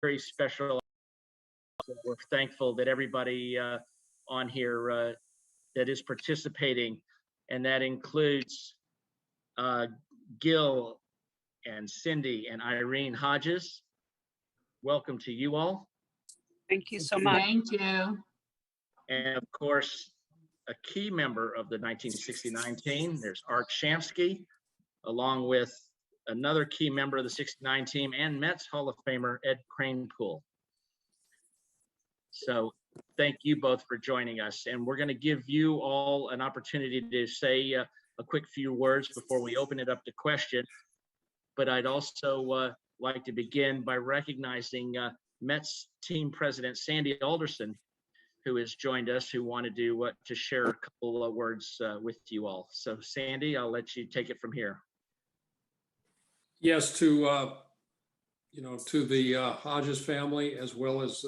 very special. We're thankful that everybody on here that is participating, and that includes Gil and Cindy and Irene Hodges. Welcome to you all. Thank you so much. Thank you. And of course, a key member of the 1969 team, there's Art Shamsky, along with another key member of the 69 team and Mets Hall of Famer, Ed Kranepool. So thank you both for joining us. And we're gonna give you all an opportunity to say a quick few words before we open it up to question. But I'd also like to begin by recognizing Mets team president, Sandy Alderson, who has joined us, who wanted to share a couple of words with you all. So Sandy, I'll let you take it from here. Yes, to to the Hodges family, as well as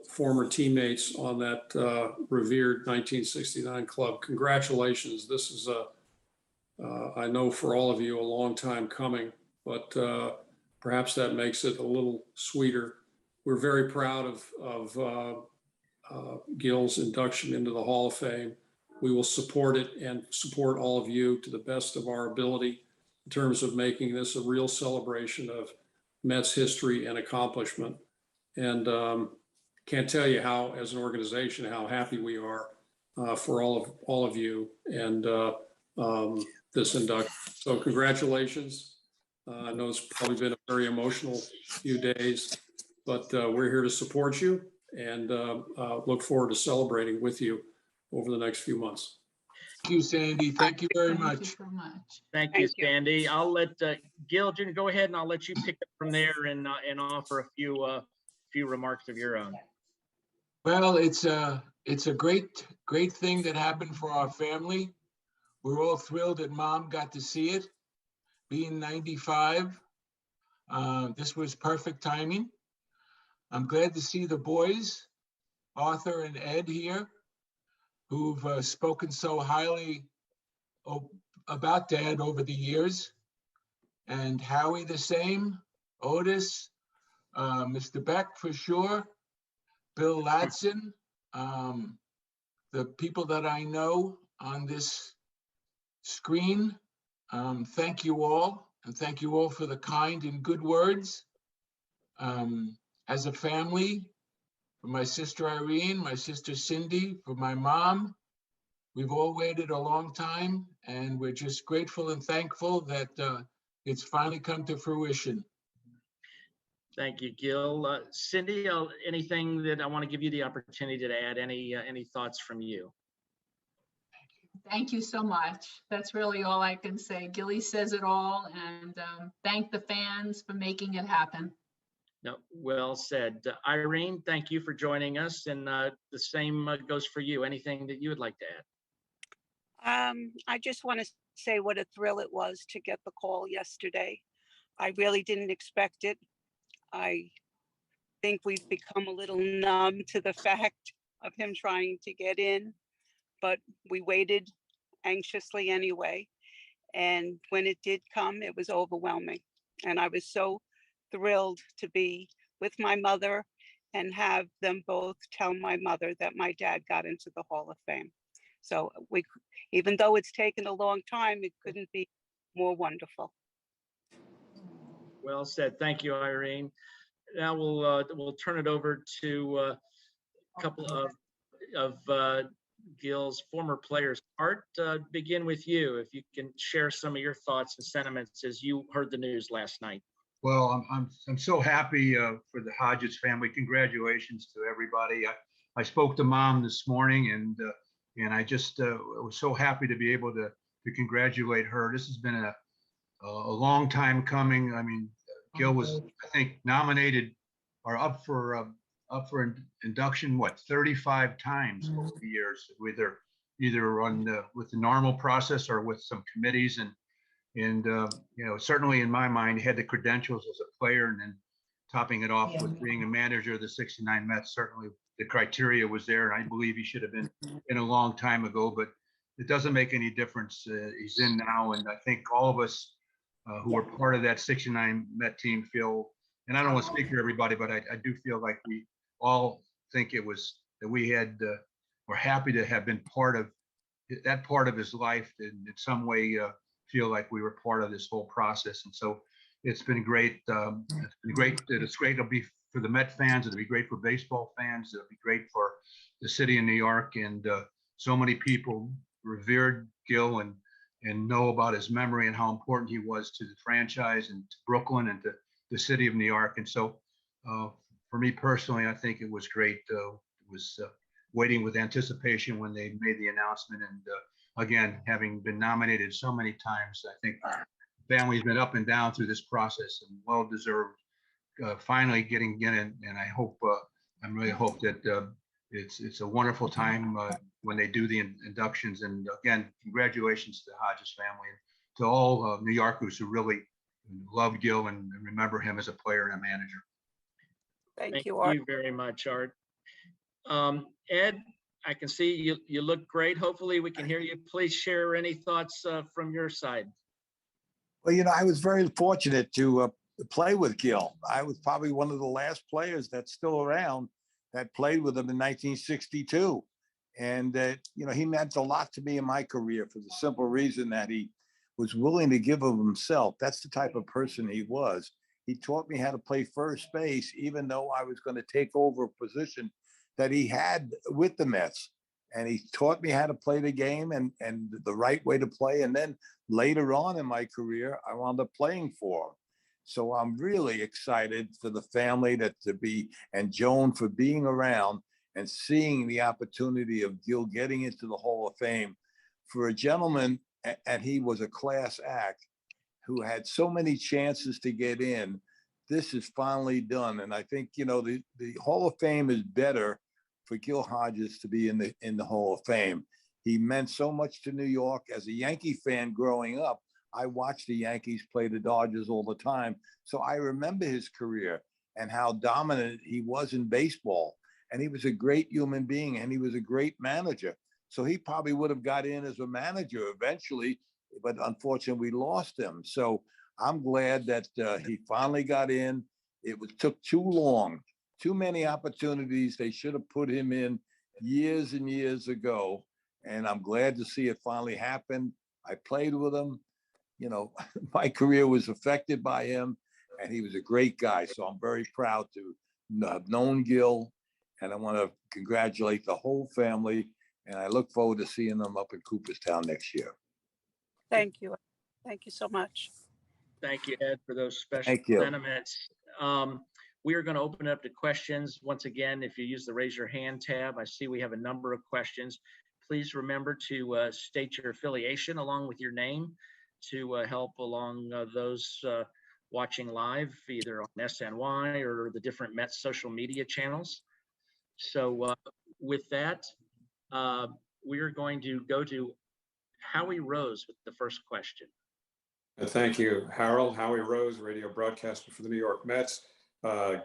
former teammates on that revered 1969 club. Congratulations. This is I know for all of you, a long time coming, but perhaps that makes it a little sweeter. We're very proud of Gil's induction into the Hall of Fame. We will support it and support all of you to the best of our ability in terms of making this a real celebration of Mets history and accomplishment. And can't tell you how, as an organization, how happy we are for all of you and this induction. So congratulations. I know it's probably been a very emotional few days, but we're here to support you and look forward to celebrating with you over the next few months. Thank you, Sandy. Thank you very much. Thank you so much. Thank you, Sandy. I'll let Gil, go ahead and I'll let you pick up from there and offer a few remarks of your own. Well, it's a great thing that happened for our family. We're all thrilled that Mom got to see it. Being 95, this was perfect timing. I'm glad to see the boys, Arthur and Ed, here, who've spoken so highly about Dad over the years. And Howie the same, Otis, Mr. Beck for sure, Bill Ladson, the people that I know on this screen. Thank you all, and thank you all for the kind and good words. As a family, for my sister Irene, my sister Cindy, for my mom, we've all waited a long time, and we're just grateful and thankful that it's finally come to fruition. Thank you, Gil. Cindy, anything that I want to give you the opportunity to add? Any thoughts from you? Thank you so much. That's really all I can say. Gilly says it all, and thank the fans for making it happen. No, well said. Irene, thank you for joining us, and the same goes for you. Anything that you would like to add? I just want to say what a thrill it was to get the call yesterday. I really didn't expect it. I think we've become a little numb to the fact of him trying to get in, but we waited anxiously anyway. And when it did come, it was overwhelming. And I was so thrilled to be with my mother and have them both tell my mother that my dad got into the Hall of Fame. So even though it's taken a long time, it couldn't be more wonderful. Well said. Thank you, Irene. Now we'll turn it over to a couple of Gil's former players. Art, begin with you. If you can share some of your thoughts and sentiments as you heard the news last night. Well, I'm so happy for the Hodges family. Congratulations to everybody. I spoke to Mom this morning, and I just was so happy to be able to congratulate her. This has been a long time coming. I mean, Gil was, I think, nominated or up for induction 35 times over the years, either on with the normal process or with some committees, and certainly in my mind, he had the credentials as a player, and then topping it off with being a manager of the 69 Mets. Certainly the criteria was there, and I believe he should have been in a long time ago, but it doesn't make any difference. He's in now, and I think all of us who were part of that 69 Met team feel and I don't want to speak for everybody, but I do feel like we all think it was that we had, we're happy to have been part of that part of his life, and in some way feel like we were part of this whole process. And so it's been great. It's been great. It's great. It'll be for the Met fans. It'll be great for baseball fans. It'll be great for the city of New York. And so many people revered Gil and know about his memory and how important he was to the franchise and to Brooklyn and to the city of New York. And so for me personally, I think it was great. It was waiting with anticipation when they made the announcement. And again, having been nominated so many times, I think family's been up and down through this process and well deserved finally getting in. And I hope, I really hope that it's a wonderful time when they do the inductions. And again, congratulations to the Hodges family and to all New Yorkers who really love Gil and remember him as a player and a manager. Thank you, Art. You very much, Art. Ed, I can see you look great. Hopefully we can hear you. Please share any thoughts from your side. Well, I was very fortunate to play with Gil. I was probably one of the last players that's still around that played with him in 1962. And, he meant a lot to me in my career for the simple reason that he was willing to give of himself. That's the type of person he was. He taught me how to play first base, even though I was going to take over a position that he had with the Mets. And he taught me how to play the game and the right way to play. And then later on in my career, I wound up playing for him. So I'm really excited for the family and Joan for being around and seeing the opportunity of Gil getting into the Hall of Fame for a gentleman, and he was a class act, who had so many chances to get in. This is finally done. And I think, the Hall of Fame is better for Gil Hodges to be in the Hall of Fame. He meant so much to New York. As a Yankee fan growing up, I watched the Yankees play the Dodgers all the time. So I remember his career and how dominant he was in baseball. And he was a great human being and he was a great manager. So he probably would have got in as a manager eventually, but unfortunately we lost him. So I'm glad that he finally got in. Took too long, too many opportunities. They should have put him in years and years ago. And I'm glad to see it finally happen. I played with him. My career was affected by him, and he was a great guy. So I'm very proud to have known Gil, and I want to congratulate the whole family. And I look forward to seeing them up in Cooperstown next year. Thank you. Thank you so much. Thank you, Ed, for those special Thank you. sentiments. We are going to open it up to questions. Once again, if you use the raise your hand tab, I see we have a number of questions. Please remember to state your affiliation along with your name to help along those watching live, either on SNY or the different Mets social media channels. So with that, we are going to go to Howie Rose with the first question. Thank you, Harold. Howie Rose, radio broadcaster for the New York Mets.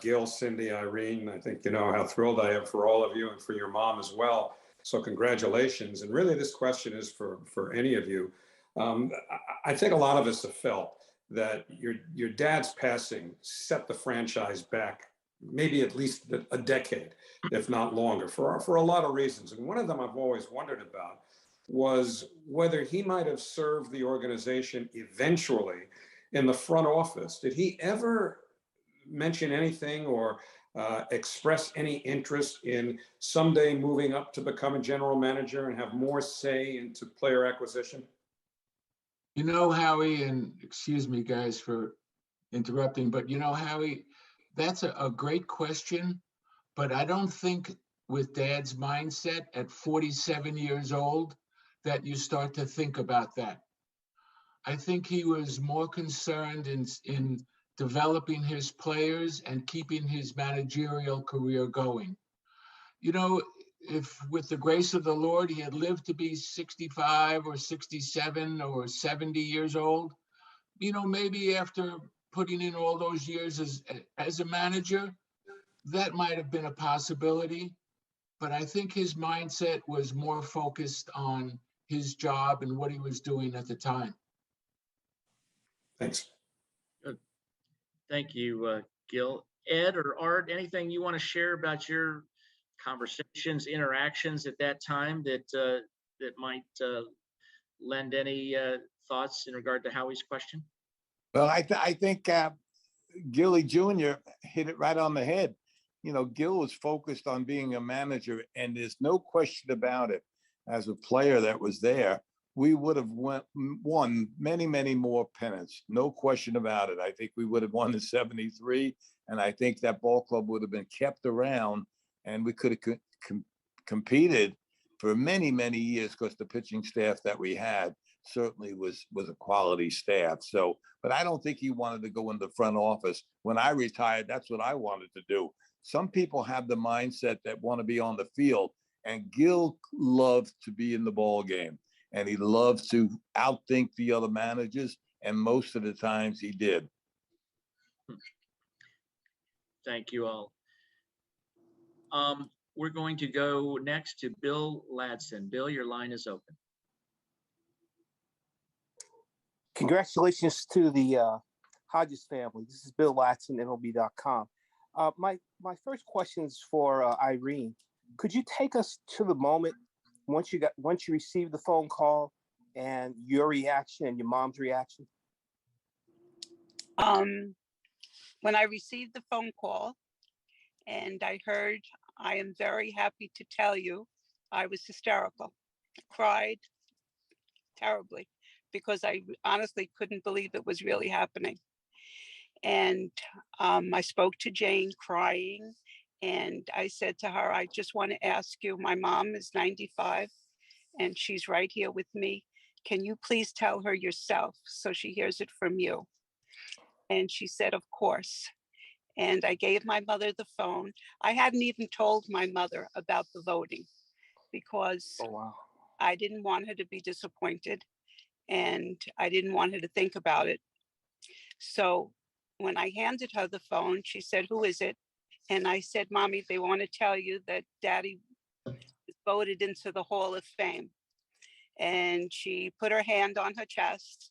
Gil, Cindy, Irene, I think you know how thrilled I am for all of you and for your mom as well. So congratulations. And really this question is for any of you. I think a lot of us have felt that your dad's passing set the franchise back maybe at least a decade, if not longer, for a lot of reasons. And one of them I've always wondered about was whether he might have served the organization eventually in the front office. Did he ever mention anything or express any interest in someday moving up to become a general manager and have more say into player acquisition? Howie, and excuse me guys for interrupting, but Howie, that's a great question, but I don't think with Dad's mindset at 47 years old that you start to think about that. I think he was more concerned in developing his players and keeping his managerial career going. If with the grace of the Lord, he had lived to be 65 or 67 or 70 years old, maybe after putting in all those years as a manager, that might have been a possibility. But I think his mindset was more focused on his job and what he was doing at the time. Thanks. Thank you, Gil. Ed or Art, anything you want to share about your conversations, interactions at that time that might lend any thoughts in regard to Howie's question? Well, I think Gilly Jr. hit it right on the head. You know, Gil was focused on being a manager, and there's no question about it. As a player that was there, we would have won many, many more pennants. No question about it. I think we would have won in '73, and I think that ball club would have been kept around, and we could have competed for many, many years because the pitching staff that we had certainly was a quality staff. So, but I don't think he wanted to go in the front office. When I retired, that's what I wanted to do. Some people have the mindset that want to be on the field, and Gil loved to be in the ball game, and he loved to outthink the other managers, and most of the times he did. Thank you all. We're going to go next to Bill Ladson. Bill, your line is open. Congratulations to the Hodges family. This is Bill Ladson, MLB.com. My first question is for Irene. Could you take us to the moment once you received the phone call and your reaction and your mom's reaction? When I received the phone call and I heard, "I am very happy to tell you," I was hysterical. I cried terribly because I honestly couldn't believe it was really happening. And I spoke to Jane crying, and I said to her, "I just want to ask you, my mom is 95 and she's right here with me. Can you please tell her yourself so she hears it from you?" And she said, "Of course." And I gave my mother the phone. I hadn't even told my mother about the voting because Oh, wow. I didn't want her to be disappointed and I didn't want her to think about it. So when I handed her the phone, she said, "Who is it?" And I said, "Mommy, they want to tell you that Daddy was voted into the Hall of Fame." And she put her hand on her chest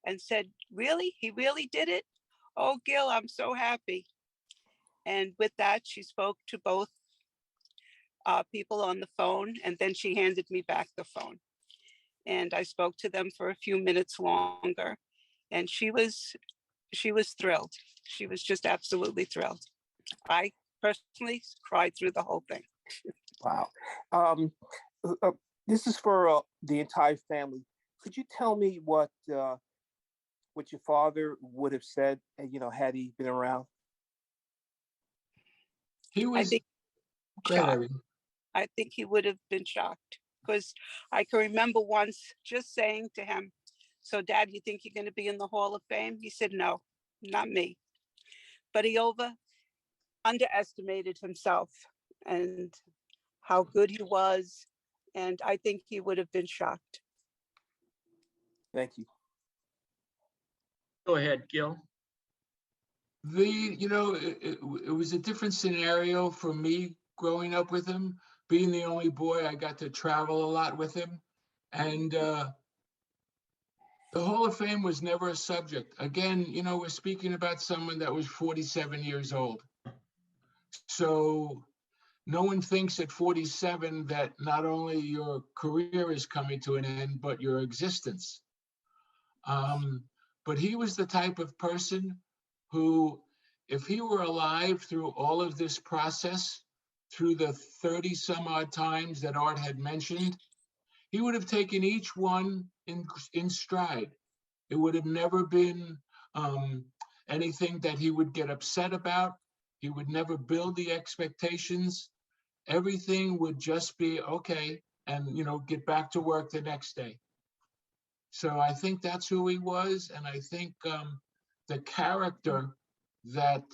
and said, "Really? He really did it? Oh, Gil, I'm so happy." And with that, she spoke to both people on the phone, and then she handed me back the phone. And I spoke to them for a few minutes longer, and she was thrilled. She was just absolutely thrilled. I personally cried through the whole thing. Wow. This is for the entire family. Could you tell me what your father would have said, had he been around? He I was, think go ahead, shocked. Irene. I think he would have been shocked because I can remember once just saying to him, "So Dad, you think you're going to be in the Hall of Fame?" He said, "No, not me." But he underestimated himself and how good he was. And I think he would have been shocked. Thank you. Go ahead, Gil. It was a different scenario for me growing up with him. Being the only boy, I got to travel a lot with him. And the Hall of Fame was never a subject. Again, we're speaking about someone that was 47 years old. So no one thinks at 47 that not only your career is coming to an end, but your existence. But he was the type of person who, if he were alive through all of this process, through the 30 some odd times that Art had mentioned, he would have taken each one in stride. It would have never been anything that he would get upset about. He would never build the expectations. Everything would just be okay and, get back to work the next day. So I think that's who he was. And I think the character that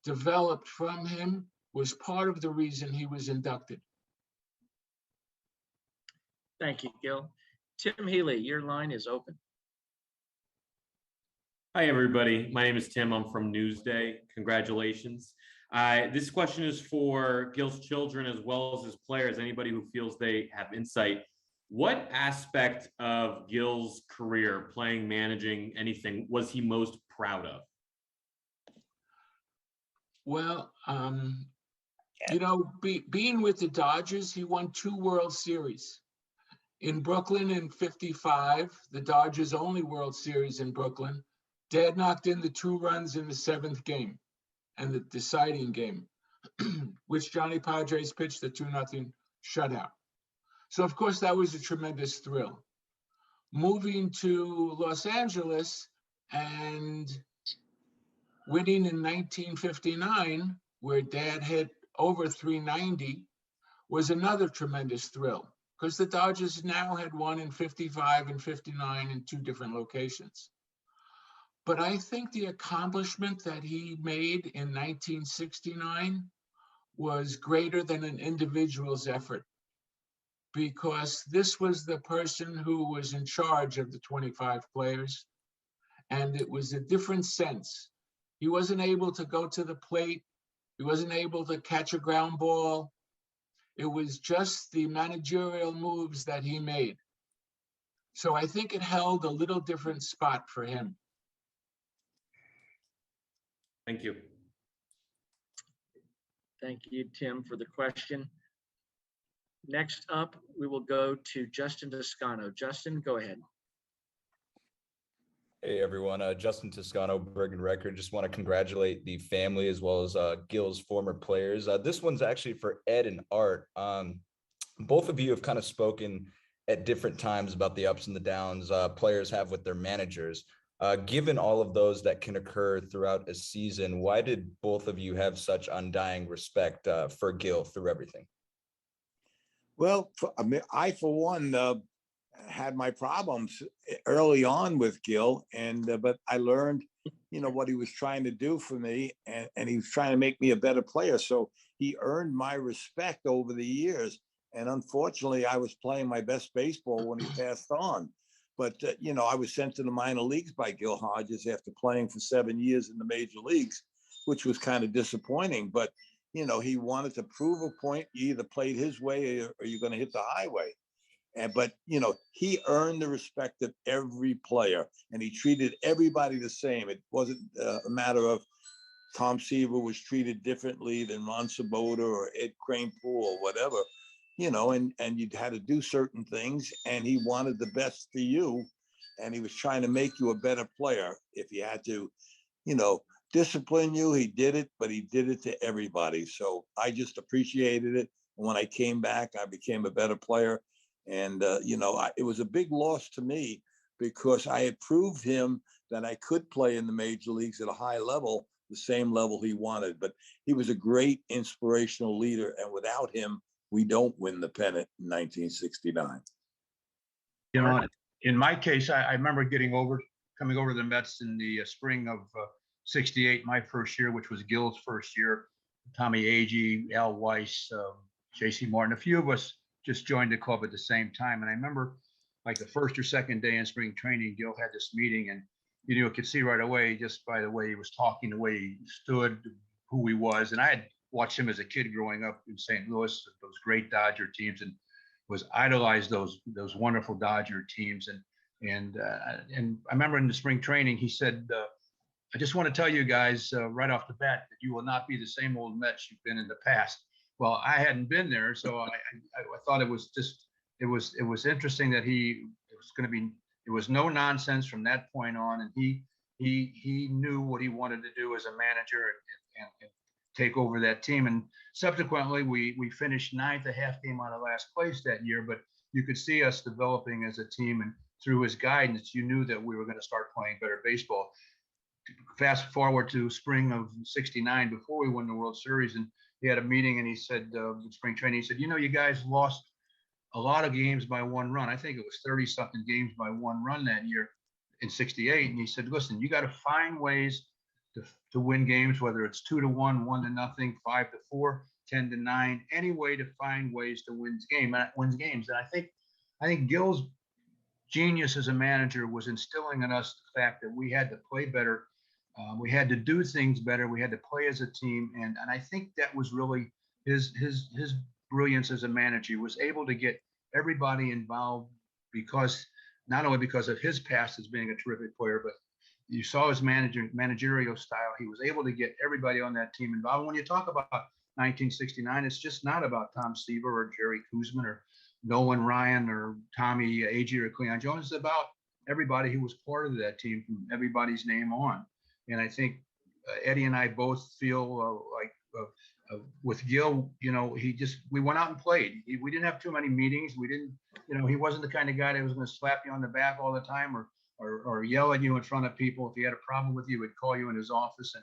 developed from him was part of the reason he was inducted. Thank you, Gil. Tim Healy, your line is open. Hi, everybody. My name is Tim. I'm from Newsday. Congratulations. This question is for Gil's children as well as his players, anybody who feels they have insight. What aspect of Gil's career, playing, managing, anything, was he most proud of? Well, Yeah. being with the Dodgers, he won 2 World Series. In Brooklyn in 55, the Dodgers' only World Series in Brooklyn, Dad knocked in the 2 runs in the 7th game and the deciding game, which Johnny Padres pitched the 2-0 shutout. So, of course, that was a tremendous thrill. Moving to Los Angeles and winning in 1959, where Dad hit over 390, was another tremendous thrill because the Dodgers now had won in 55 and 59 in 2 different locations. But I think the accomplishment that he made in 1969 was greater than an individual's effort, because this was the person who was in charge of the 25 players, and it was a different sense. He wasn't able to go to the plate. He wasn't able to catch a ground ball. It was just the managerial moves that he made. So I think it held a little different spot for him. Thank you. Thank you, Tim, for the question. Next up, we will go to Justin Toscano. Justin, go ahead. Hey everyone, Justin Toscano, Bergen Record. Just want to congratulate the family as well as Gil's former players. This one's actually for Ed and Art. Both of you have kind of spoken at different times about the ups and the downs players have with their managers. Given all of those that can occur throughout a season, why did both of you have such undying respect for Gil through everything? Well, I for one, had my problems early on with Gil, but I learned, what he was trying to do for me, and he was trying to make me a better player. So he earned my respect over the years. And unfortunately, I was playing my best baseball when he passed on. But I was sent to the minor leagues by Gil Hodges after playing for 7 years in the major leagues, which was kind of disappointing. But he wanted to prove a point. You either played his way or you're going to hit the highway. But he earned the respect of every player, and he treated everybody the same. It wasn't a matter of Tom Seaver was treated differently than Ron Sabota or Ed Kranepool or whatever, and you had to do certain things, and he wanted the best for you, and he was trying to make you a better player. If he had to, discipline you, he did it, but he did it to everybody. So I just appreciated it. And when I came back, I became a better player. And, it was a big loss to me because I had proved him that I could play in the major leagues at a high level, the same level he wanted. But he was a great inspirational leader. And without him, we don't win the pennant in 1969. In my case, I remember coming over to the Mets in the spring of 68, my first year, which was Gil's first year. Tommy Agee, Al Weiss, J.C. Martin, a few of us just joined the club at the same time. And I remember like the first or second day in spring training, Gil had this meeting, and you could see right away, just by the way he was talking, the way he stood, who he was. And I had watched him as a kid growing up in St. Louis, those great Dodger teams, and was idolized those wonderful Dodger teams. And I remember in the spring training, he said, I just want to tell you guys right off the bat that you will not be the same old Mets you've been in the past. Well, I hadn't been there, so I thought it was interesting that it was no nonsense from that point on, and he knew what he wanted to do as a manager and take over that team. And subsequently, we finished ninth, a half game out of last place that year, but you could see us developing as a team, and through his guidance, you knew that we were going to start playing better baseball. Fast forward to spring of '69, before we won the World Series, and he had a meeting, and he said, in spring training, he said, you guys lost a lot of games by 1 run. I think it was 30 something games by 1 run that year in '68. And he said, listen, you got to find ways to win games, whether it's 2-1, 1-0, 5-4, 10-9, any way to find ways to win games. And I think Gil's genius as a manager was instilling in us the fact that we had to play better. We had to do things better. We had to play as a team. And I think that was really his brilliance as a manager. He was able to get everybody involved, because not only because of his past as being a terrific player, but you saw his managerial style. He was able to get everybody on that team involved. When you talk about 1969, it's just not about Tom Seaver or Jerry Kuzman or Nolan Ryan or Tommy Agee or Cleon Jones. It's about everybody who was part of that team, from everybody's name on. And I think Eddie and I both feel with Gil, we went out and played. We didn't have too many meetings. We didn't, he wasn't the kind of guy that was going to slap you on the back all the time or yell at you in front of people. If he had a problem with you, he'd call you in his office.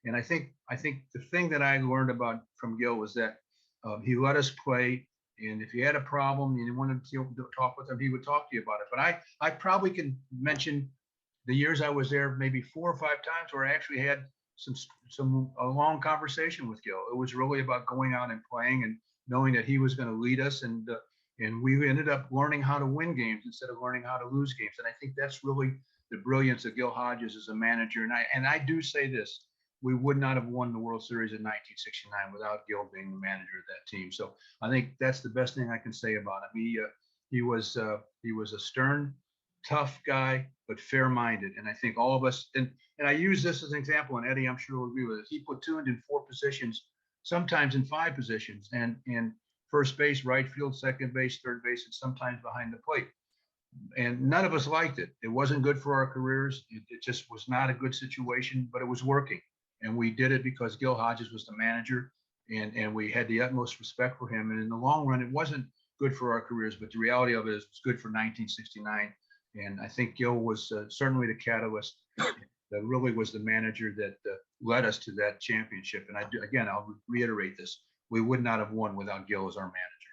And I think the thing that I learned from Gil was that he let us play. And if you had a problem, you wanted to talk with him, he would talk to you about it. But I probably can mention the years I was there, maybe 4 or 5 times where I actually had a long conversation with Gil. It was really about going out and playing and knowing that he was going to lead us. And we ended up learning how to win games instead of learning how to lose games. And I think that's really the brilliance of Gil Hodges as a manager. And I do say this, we would not have won the World Series in 1969 without Gil being the manager of that team. So I think that's the best thing I can say about him. He was a stern, tough guy, but fair-minded. And I think all of us, and I use this as an example, and Eddie, I'm sure will agree with it. He platooned in 4 positions, sometimes in 5 positions, and first base, right field, second base, third base, and sometimes behind the plate. And none of us liked it. It wasn't good for our careers. It just was not a good situation, but it was working. And we did it because Gil Hodges was the manager, and we had the utmost respect for him. And in the long run, it wasn't good for our careers, but the reality of it is it's good for 1969. And I think Gil was certainly the catalyst that really was the manager that led us to that championship. And I'll reiterate this. We would not have won without Gil as our manager.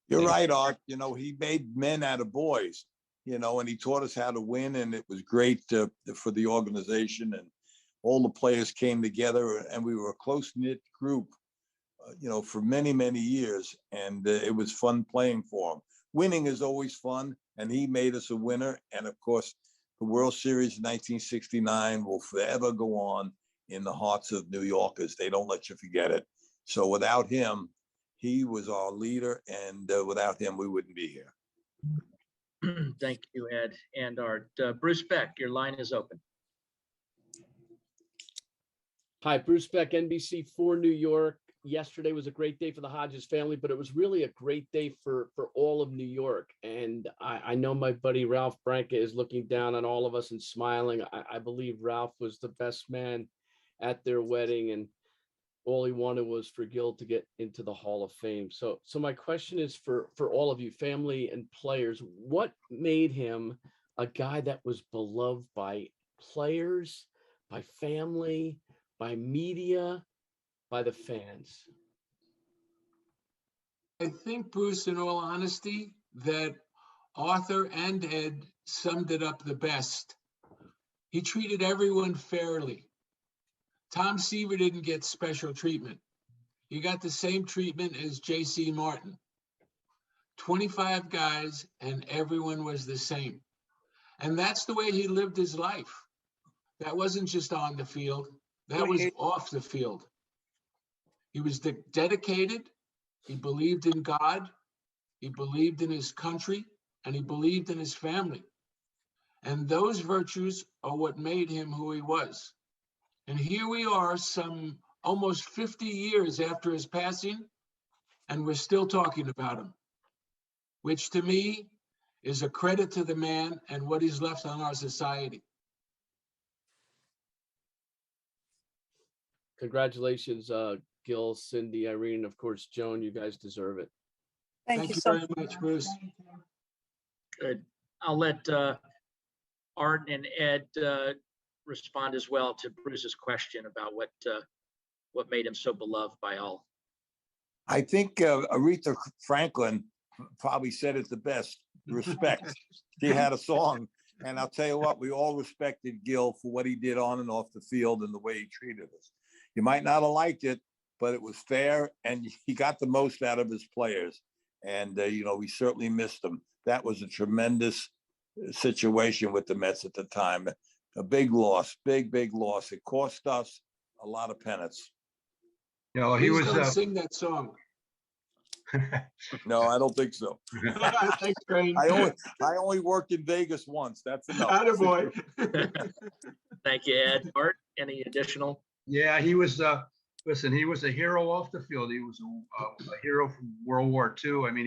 You're right, Art. He made men out of boys, and he taught us how to win. And it was great for the organization. And all the players came together, and we were a close-knit group, for many, many years. And it was fun playing for him. Winning is always fun, and he made us a winner. And of course, the World Series in 1969 will forever go on in the hearts of New Yorkers. They don't let you forget it. So without him, he was our leader, and without him, we wouldn't be here. Thank you, Ed and Art. Bruce Beck, your line is open. Hi, Bruce Beck, NBC4 New York. Yesterday was a great day for the Hodges family, but it was really a great day for all of New York. And I know my buddy Ralph Branca is looking down on all of us and smiling. I believe Ralph was the best man at their wedding, and all he wanted was for Gil to get into the Hall of Fame. So my question is for all of you, family and players, what made him a guy that was beloved by players, by family, by media, by the fans? I think, Bruce, in all honesty, that Arthur and Ed summed it up the best. He treated everyone fairly. Tom Seaver didn't get special treatment. He got the same treatment as J.C. Martin. 25 guys, and everyone was the same. And that's the way he lived his life. That wasn't just on the field. That was off the field. He was dedicated. He believed in God. He believed in his country, and he believed in his family. And those virtues are what made him who he was. And here we are, some almost 50 years after his passing, and we're still talking about him, which to me is a credit to the man and what he's left on our society. Congratulations, Gil, Cindy, Irene, and of course, Joan. You guys deserve it. Thank you so very much, Bruce. Good. I'll let Art and Ed respond as well to Bruce's question about what made him so beloved by all. I think Aretha Franklin probably said it the best. Respect. She had a song, and I'll tell you what, we all respected Gil for what he did on and off the field and the way he treated us. You might not have liked it, but it was fair, and he got the most out of his players. And we certainly missed him. That was a tremendous situation with the Mets at the time. A big loss, big loss. It cost us a lot of pennants. He was don't sing that song. No, I don't think so. Thanks, Crane. I only worked in Vegas once. That's enough. Attaboy. Thank you, Ed. Art, any additional? Yeah, he was, listen, he was a hero off the field. He was a hero from World War II. I mean,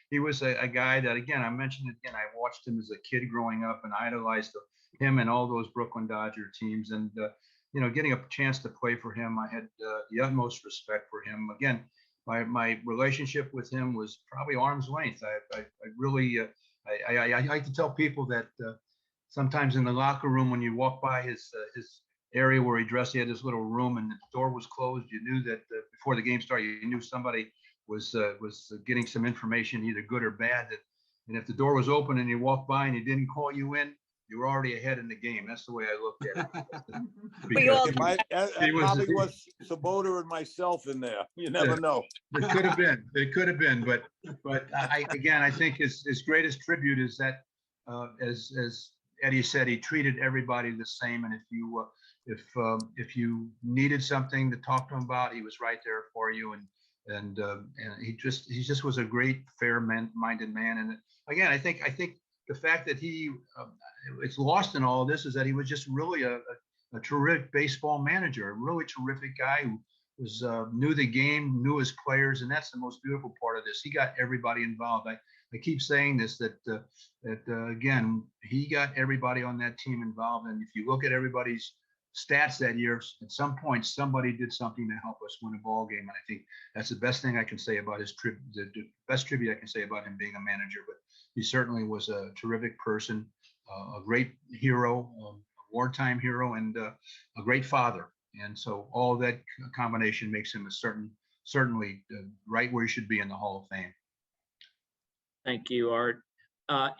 he was a guy that, again, I mentioned it again, I watched him as a kid growing up and idolized him and all those Brooklyn Dodger teams. And, you know, getting a chance to play for him, I had the utmost respect for him. Again, my relationship with him was probably arm's length. I really, I like to tell people that sometimes in the locker room, when you walk by his area where he dressed, he had this little room and the door was closed. You knew that before the game started, you knew somebody was getting some information, either good or bad. And if the door was open and you walked by and he didn't call you in, you were already ahead in the game. That's the way I looked at it. We all It probably was Sabota and myself in there. You never know. It could have been. It could have been. But I think his greatest tribute is that, as Eddie said, he treated everybody the same. And if you needed something to talk to him about, he was right there for you. And he just was a great, fair-minded man. And again, I think the fact that it's lost in all of this is that he was just really a terrific baseball manager, a really terrific guy who was knew the game, knew his players, and that's the most beautiful part of this. He got everybody involved. I keep saying this, that again, he got everybody on that team involved. And if you look at everybody's stats that year, at some point, somebody did something to help us win a ball game. And I think that's the best thing I can say about his trip, the best tribute I can say about him being a manager. But he certainly was a terrific person, a great hero, a wartime hero, and a great father. And so all of that combination makes him certainly right where he should be in the Hall of Fame. Thank you, Art.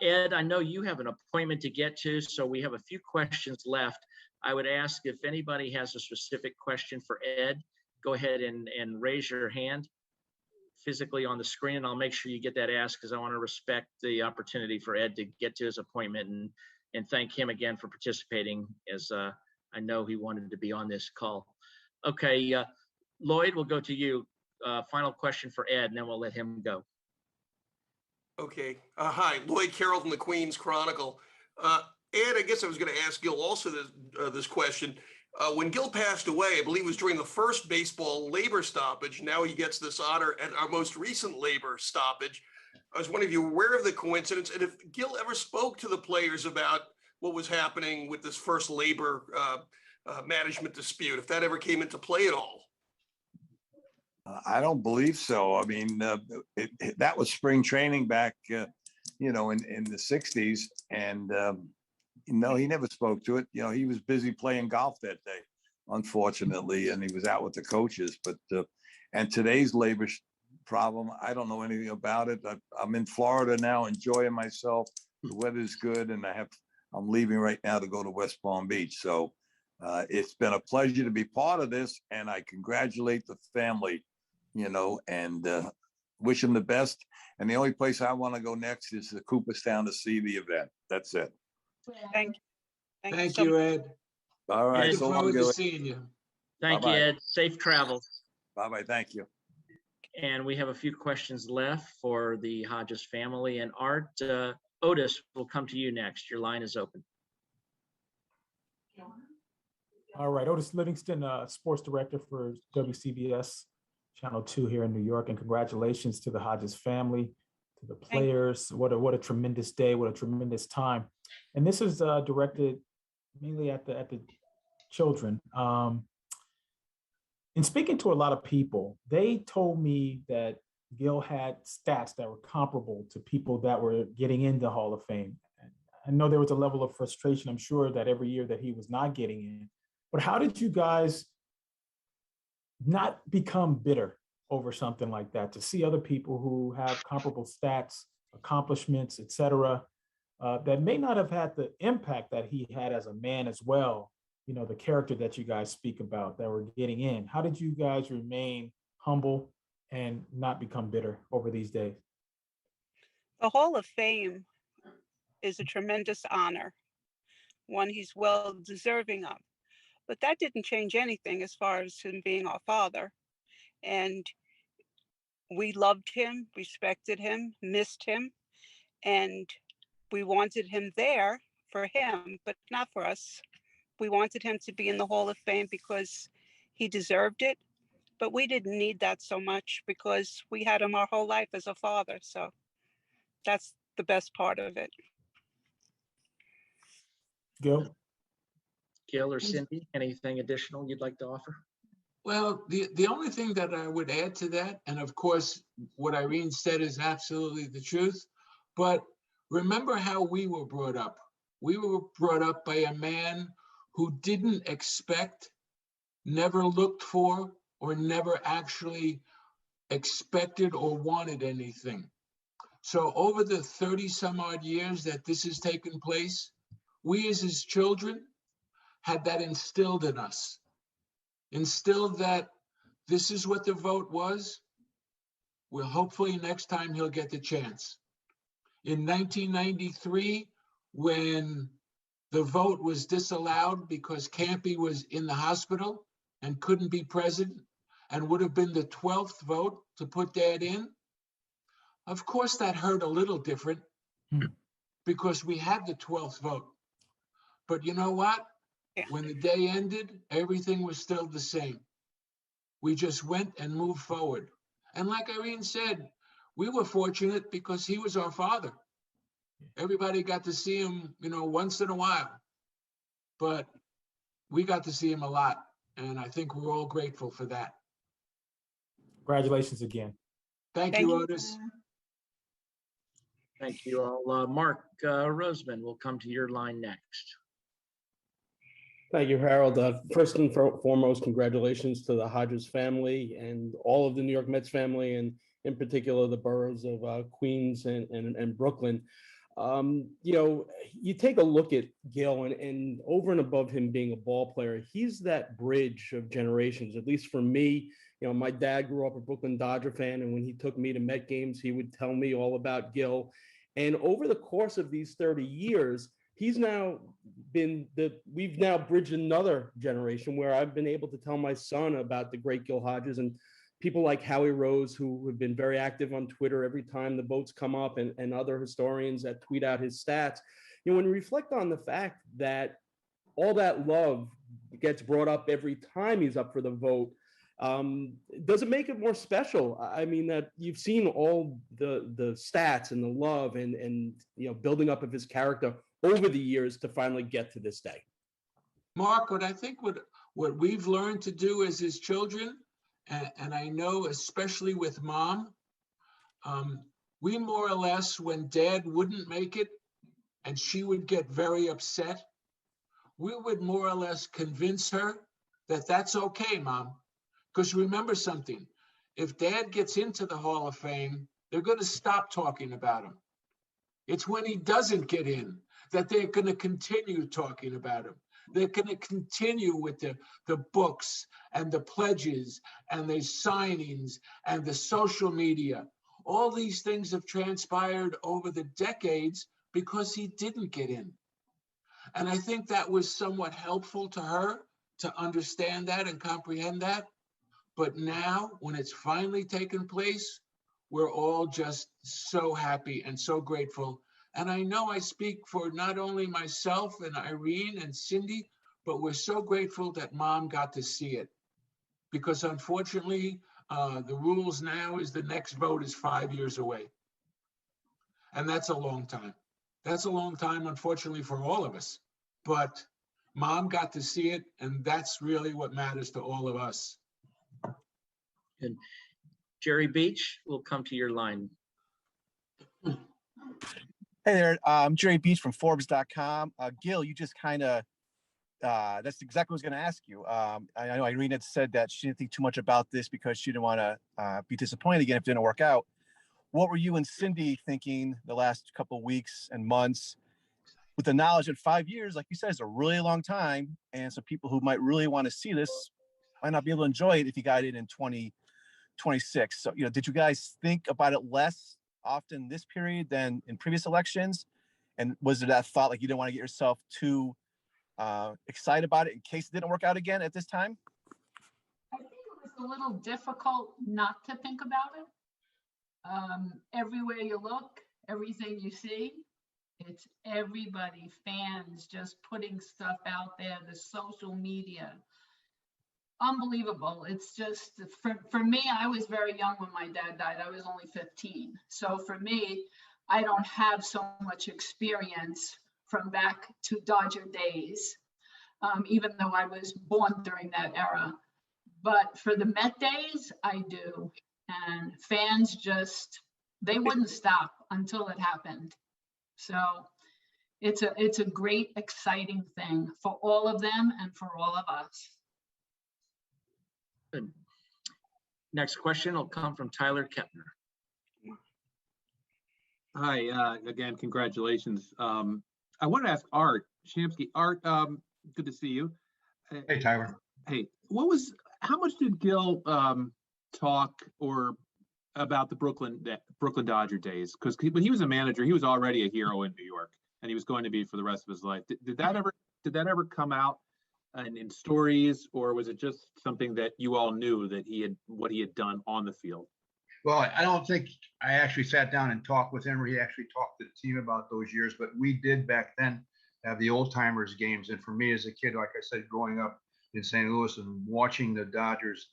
Ed, I know you have an appointment to get to, so we have a few questions left. I would ask if anybody has a specific question for Ed, go ahead and raise your hand physically on the screen, and I'll make sure you get that asked because I want to respect the opportunity for Ed to get to his appointment and thank him again for participating, as I know he wanted to be on this call. Okay, Lloyd, we'll go to you. Final question for Ed, and then we'll let him go. Okay. Hi, Lloyd Carroll from the Queens Chronicle. Ed, I guess I was going to ask Gil also this question. When Gil passed away, I believe it was during the first baseball labor stoppage. Now he gets this honor at our most recent labor stoppage. I was wondering if you were aware of the coincidence and if Gil ever spoke to the players about what was happening with this first labor management dispute, if that ever came into play at all. I don't believe so. I mean, that was spring training back, in the 60s. And, he never spoke to it. He was busy playing golf that day, unfortunately, and he was out with the coaches. But and today's labor problem, I don't know anything about it. I'm in Florida now, enjoying myself. The weather's good, and I'm leaving right now to go to West Palm Beach. So it's been a pleasure to be part of this, and I congratulate the family, and wish them the best. And the only place I want to go next is to Cooperstown to see the event. That's it. Thank you. Thank you, Ed. All right. Look So long, forward to Gilly. seeing you. Thank you, Bye-bye. Ed. Safe travels. Bye-bye. Thank you. And we have a few questions left for the Hodges family. And Art, Otis, will come to you next. Your line is open. All right, Otis Livingston, sports director for WCBS Channel 2 here in New York, and congratulations to the Hodges family, to the players. What a tremendous day! What a tremendous time! And this is directed mainly at the children. In speaking to a lot of people, they told me that Gil had stats that were comparable to people that were getting into Hall of Fame. And I know there was a level of frustration, I'm sure, that every year that he was not getting in. But how did you guys not become bitter over something like that, to see other people who have comparable stats, accomplishments, et cetera, that may not have had the impact that he had as a man as well, the character that you guys speak about that were getting in? How did you guys remain humble and not become bitter over these days? The Hall of Fame is a tremendous honor, one he's well deserving of. But that didn't change anything as far as him being our father. And we loved him, respected him, missed him, and we wanted him there for him, but not for us. We wanted him to be in the Hall of Fame because he deserved it, but we didn't need that so much because we had him our whole life as a father. So that's the best part of it. Gil? Gil or Cindy, anything additional you'd like to offer? Well, the only thing that I would add to that, and of course, what Irene said is absolutely the truth, but remember how we were brought up. We were brought up by a man who didn't expect, never looked for, or never actually expected or wanted anything. So over the 30 some odd years that this has taken place, we as his children had that instilled in us. Instilled that this is what the vote was. Well, hopefully next time he'll get the chance. In 1993, when the vote was disallowed because Campy was in the hospital and couldn't be present and would have been the 12th vote to put Dad in, of course that hurt a little different because we had the 12th vote. But you know what? When the day ended, everything was still the same. We just went and moved forward. And like Irene said, we were fortunate because he was our father. Everybody got to see him, once in a while. But we got to see him a lot. And I think we're all grateful for that. Congratulations again. Thank you, Otis. Thank you all. Mark Roseman will come to your line next. Thank you, Harold. First and foremost, congratulations to the Hodges family and all of the New York Mets family, and in particular the boroughs of Queens and Brooklyn. You take a look at Gil, and over and above him being a ball player, he's that bridge of generations. At least for me, my dad grew up a Brooklyn Dodger fan, and when he took me to Met games, he would tell me all about Gil. And over the course of these 30 years, we've now bridged another generation where I've been able to tell my son about the great Gil Hodges, and people like Howie Rose, who have been very active on Twitter every time the votes come up, and other historians that tweet out his stats. When we reflect on the fact that all that love gets brought up every time he's up for the vote, does it make it more special? I mean, that you've seen all the stats and the love and building up of his character over the years to finally get to this day. Mark, what I think what we've learned to do as his children, and I know especially with Mom, we more or less, when Dad wouldn't make it and she would get very upset, we would more or less convince her that that's okay, Mom. Because remember something, if Dad gets into the Hall of Fame, they're going to stop talking about him. It's when he doesn't get in that they're going to continue talking about him. They're going to continue with the books and the pledges and the signings and the social media. All these things have transpired over the decades because he didn't get in. And I think that was somewhat helpful to her to understand that and comprehend that. But now, when it's finally taken place, we're all just so happy and so grateful. And I know I speak for not only myself and Irene and Cindy, but we're so grateful that Mom got to see it. Because unfortunately, the rules now is the next vote is 5 years away. And that's a long time. That's a long time, unfortunately, for all of us. But Mom got to see it, and that's really what matters to all of us. And Jerry Beach, will come to your line. Hey there, I'm Jerry Beach from Forbes.com. Gil, you just kind of, that's exactly what I was going to ask you. I know Irene had said that she didn't think too much about this because she didn't want to be disappointed again if it didn't work out. What were you and Cindy thinking the last couple of weeks and months with the knowledge that 5 years, like you said, is a really long time, and some people who might really want to see this might not be able to enjoy it if you got it in 2026. So, did you guys think about it less often this period than in previous elections? And was there that thought, like you didn't want to get yourself too excited about it in case it didn't work out again at this time? I think it was a little difficult not to think about it Everywhere you look, everything you see, it's everybody, fans just putting stuff out there, the social media. Unbelievable. It's just, for me, I was very young when my dad died. I was only 15. So for me, I don't have so much experience from back to Dodger days, even though I was born during that era. But for the Met days, I do. And fans just, they wouldn't stop until it happened. So it's a great, exciting thing for all of them and for all of us. Good. Next question will come from Tyler Kepner. Hi, again, congratulations. I want to ask Art Shamsky. Art, good to see you. Hey, Tyler. Hey, how much did Gil talk or about the Brooklyn Dodger days? Because when he was a manager, he was already a hero in New York, and he was going to be for the rest of his life. Did that ever come out in stories, or was it just something that you all knew that what he had done on the field? Well, I don't think I actually sat down and talked with him, or he actually talked to the team about those years, but we did back then have the old timers games. And for me as a kid, like I said, growing up in St. Louis and watching the Dodgers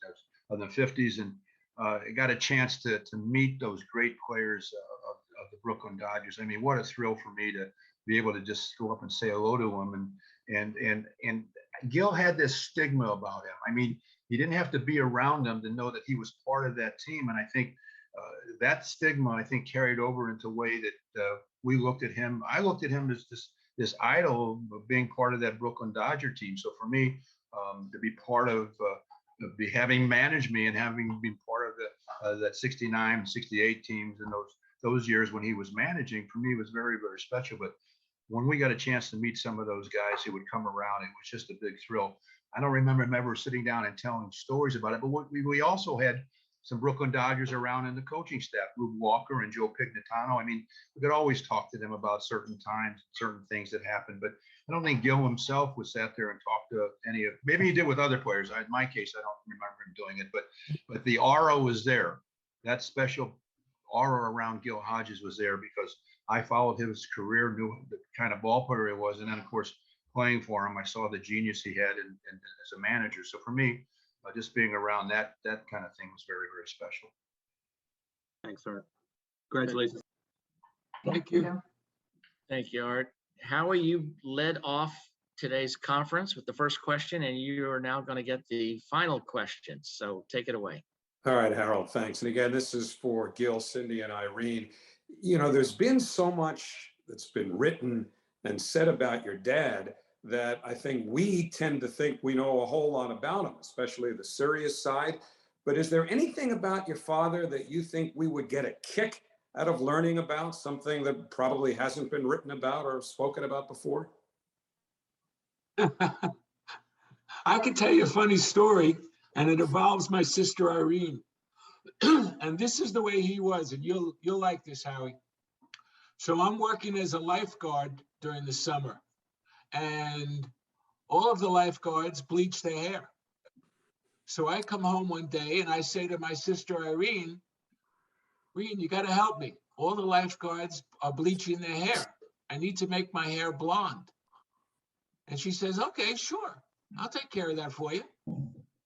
of the 50s, and I got a chance to meet those great players of the Brooklyn Dodgers. I mean, what a thrill for me to be able to just go up and say hello to them. And Gil had this stigma about him. I mean, he didn't have to be around them to know that he was part of that team. And I think that stigma, I think, carried over into a way that we looked at him. I looked at him as this idol of being part of that Brooklyn Dodger team. So for me, to be part of having managed me and having been part of that 69, 68 teams and those years when he was managing, for me was very, very special. But when we got a chance to meet some of those guys who would come around, it was just a big thrill. I don't remember him ever sitting down and telling stories about it, but we also had some Brooklyn Dodgers around in the coaching staff, Rube Walker and Joe Pignatano. I mean, we could always talk to them about certain times, certain things that happened, but I don't think Gil himself was sat there and talked to any of, maybe he did with other players. In my case, I don't remember him doing it, but the aura was there. That special aura around Gil Hodges was there because I followed his career, knew the kind of ball player he was, and then of course, playing for him, I saw the genius he had and as a manager. So for me, just being around that kind of thing was very, very special. Thanks, Art. Congratulations. Thank you. Thank you, Art. Howie, you led off today's conference with the first question, and you are now going to get the final question. So take it away. All right, Harold, thanks. And again, this is for Gil, Cindy, and Irene. You know, there's been so much that's been written and said about your dad that I think we tend to think we know a whole lot about him, especially the serious side. But is there anything about your father that you think we would get a kick out of learning about, something that probably hasn't been written about or spoken about before? I can tell you a funny story, and it involves my sister Irene. And this is the way he was, and you'll like this, Howie. So I'm working as a lifeguard during the summer, and all of the lifeguards bleach their hair. So I come home one day and I say to my sister Irene, you got to help me. All the lifeguards are bleaching their hair. I need to make my hair blonde. And she says, okay, sure. I'll take care of that for you.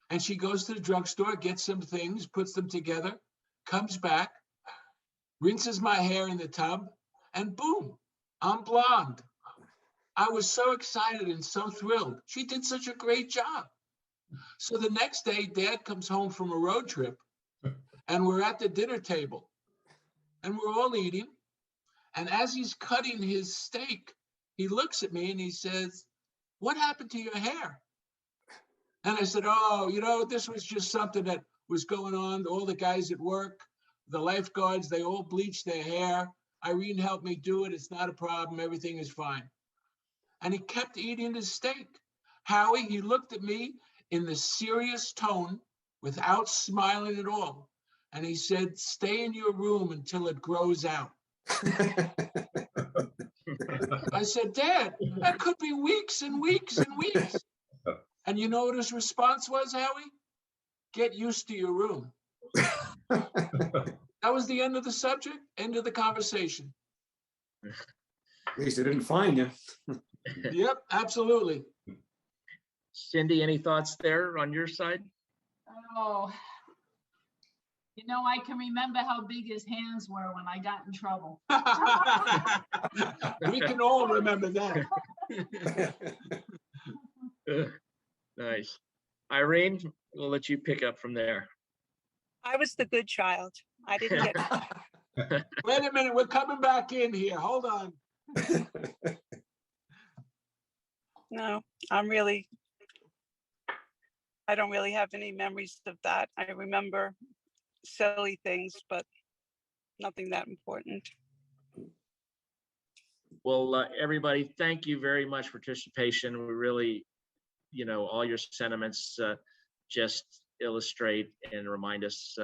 And she goes to the drugstore, gets some things, puts them together, comes back, rinses my hair in the tub, and boom, I'm blonde. I was so excited and so thrilled. She did such a great job. So the next day, Dad comes home from a road trip, and we're at the dinner table, and we're all eating. And as he's cutting his steak, he looks at me and he says, what happened to your hair? And I said, oh, this was just something that was going on. All the guys at work, the lifeguards, they all bleached their hair. Irene helped me do it. It's not a problem. Everything is fine. And he kept eating his steak. Howie, he looked at me in the serious tone without smiling at all. And he said, stay in your room until it grows out. I said, Dad, that could be weeks and weeks and weeks. And you know what his response was, Howie? Get used to your room. That was the end of the subject, end of the conversation. At least they didn't find you. Yep, absolutely. Cindy, any thoughts there on your side? Oh, you know, I can remember how big his hands were when I got in trouble. We can all remember that. Nice. Irene, we'll let you pick up from there. I was the good child. I didn't get. Wait a minute, we're coming back in here. Hold on. No, I don't really have any memories of that. I remember silly things, but nothing that important. Well, everybody, thank you very much for participation. We really, all your sentiments just illustrate and remind us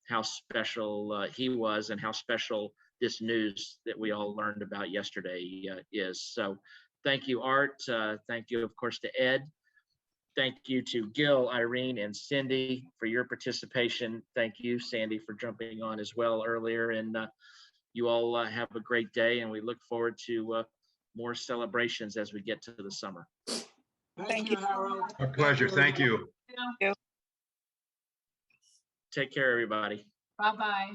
how special he was and how special this news that we all learned about yesterday is. So thank you, Art. Thank you, of course, to Ed. Thank you to Gil, Irene, and Cindy for your participation. Thank you, Sandy, for jumping on as well earlier. And you all have a great day, and we look forward to more celebrations as we get to the summer. Thank you, Harold. A pleasure. Thank you. Take care, everybody. Bye-bye.